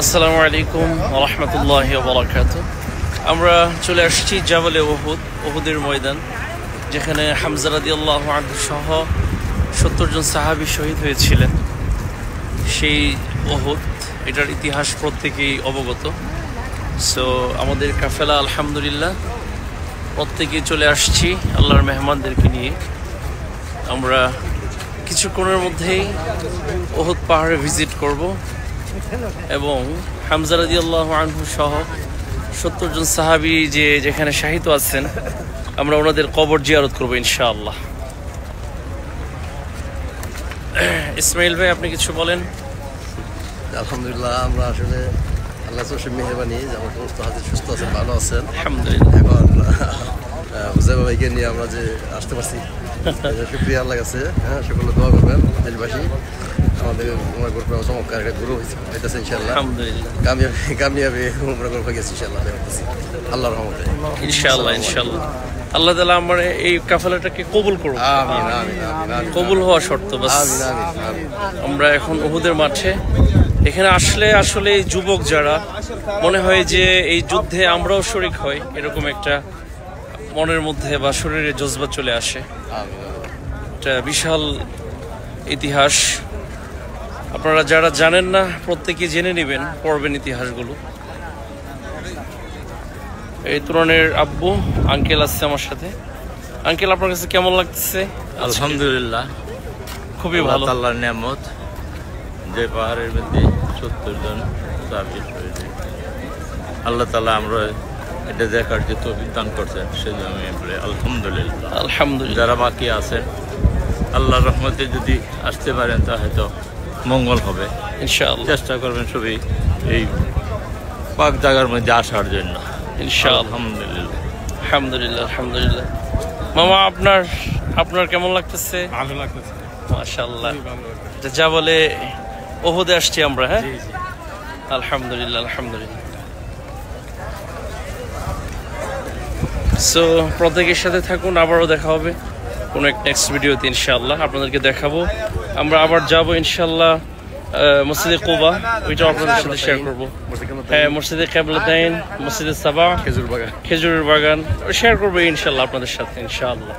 আসসালামু আলাইকুম ওয়া রাহমাতুল্লাহি ওয়া বারাকাতুহু। আমরা চলে আসছি জাবালে উহুদ, উহুদের ময়দান, যেখানে হামজা রাদিয়াল্লাহু আনহু সহ 70 জন সাহাবী শহীদ হয়েছিলেন। সেই উহুদ, এটার ইতিহাস প্রত্যেকেই অবগত। সো আমাদের কাফেলা আলহামদুলিল্লাহ প্রত্যেকেই চলে আসছি আল্লাহর মেহমানদেরকে নিয়ে। আমরা কিছুক্ষণের মধ্যেই উহুদ পাহাড়ে ভিজিট করব এবং হামজা রাদিয়াল্লাহু আনহু সহ 70 জন সাহাবী যেখানে শাহিদ আছেন, আমরা ওনাদের কবর জিয়ারত করব ইনশাআল্লাহ। ইসমাইল ভাই, আপনি কিছু বলেন। আলহামদুলিল্লাহ, আমরা আসলে আল্লাহ মেহরবানি যে আমার সমস্ত হাজির সুস্থ আছেন, ভালো আছেন আলহামদুলিল্লাহ। এখন হুজাইফা ভাইকে নিয়ে আমরা যে আসতে পারছি, শুকরিয়া আল্লাহ কাছে। হ্যাঁ, সকলে দোয়া করবেন দেশবাসী। আমাদের উমরা গ্রুপে চমৎকার একটা গ্রুপ হইতেছে ইনশাআল্লাহ। আলহামদুলিল্লাহ, কামিয়াবি উমরা গ্রুপ হয়ে গেছে ইনশাআল্লাহ, আল্লাহর রহমতে ইনশাআল্লাহ। ইনশাআল্লাহ আল্লাহ তাআলা আমার এই কাফেলাটাকে কবুল করুন। আমিন আমিন আমিন। কবুল হওয়া শর্ত বাস। আমিন আমিন আমিন। আমরা এখন উহুদের মাঠে। এখানে আসলে আসলে এই যুবক যারা, মনে হয় যে এই যুদ্ধে আমরাও শরীক হই, এরকম একটা মনের মধ্যে বা শরীরে জজবা চলে আসে। একটা বিশাল ইতিহাস, আপনারা যারা জানেন না প্রত্যেকে জেনে নেবেন, পড়বেন ইতিহাসগুলো। এই তরুণের আব্বু আঙ্কেল আসছে আমার সাথে। আঙ্কেল, আপনার কাছে কেমন লাগতেছে? আলহামদুলিল্লাহ, খুবই ভালো। আল্লাহর নিয়ামত যে পাহাড়ের মধ্যে 70 জন সাহাবী শহীদ হয়েছে। আল্লাহ তাআলা আমরা এটা দেখার যে তৌফিক দান করছেন, সেজন্য আমি বলি আলহামদুলিল্লাহ। আলহামদুলিল্লাহ। যারা বাকি আছেন, আল্লাহর রহমতে যদি আসতে পারেন তা হয়তো মঙ্গল হবে ইনশাআল্লাহ। চেষ্টা করবেন সবই এই পাক জায়গার মধ্যে আসার জন্য ইনশাআল্লাহ। আলহামদুলিল্লাহ। আলহামদুলিল্লাহ আলহামদুলিল্লাহ। মামা, আপনার কেমন লাগতেছে? ভালো লাগতেছে, মাশাআল্লাহ। যা বলে উহুদে আসছি আমরা। হ্যাঁ, আলহামদুলিল্লাহ আলহামদুলিল্লাহ। সো প্রত্যেকের সাথে থাকুন, আবারও দেখা হবে কোনো এক নেক্সট ভিডিওতে ইনশাআল্লাহ। আপনাদেরকে দেখাবো, আমরা আবার যাবো ইনশাআল্লাহ মসজিদে কুবা, ওইটাও আপনাদের সাথে শেয়ার করবো। হ্যাঁ, মসজিদে কিবলাতাইন, মসজিদে সাবা, খেজুরের বাগান শেয়ার করবো ইনশাআল্লাহ আপনাদের সাথে ইনশাআল্লাহ।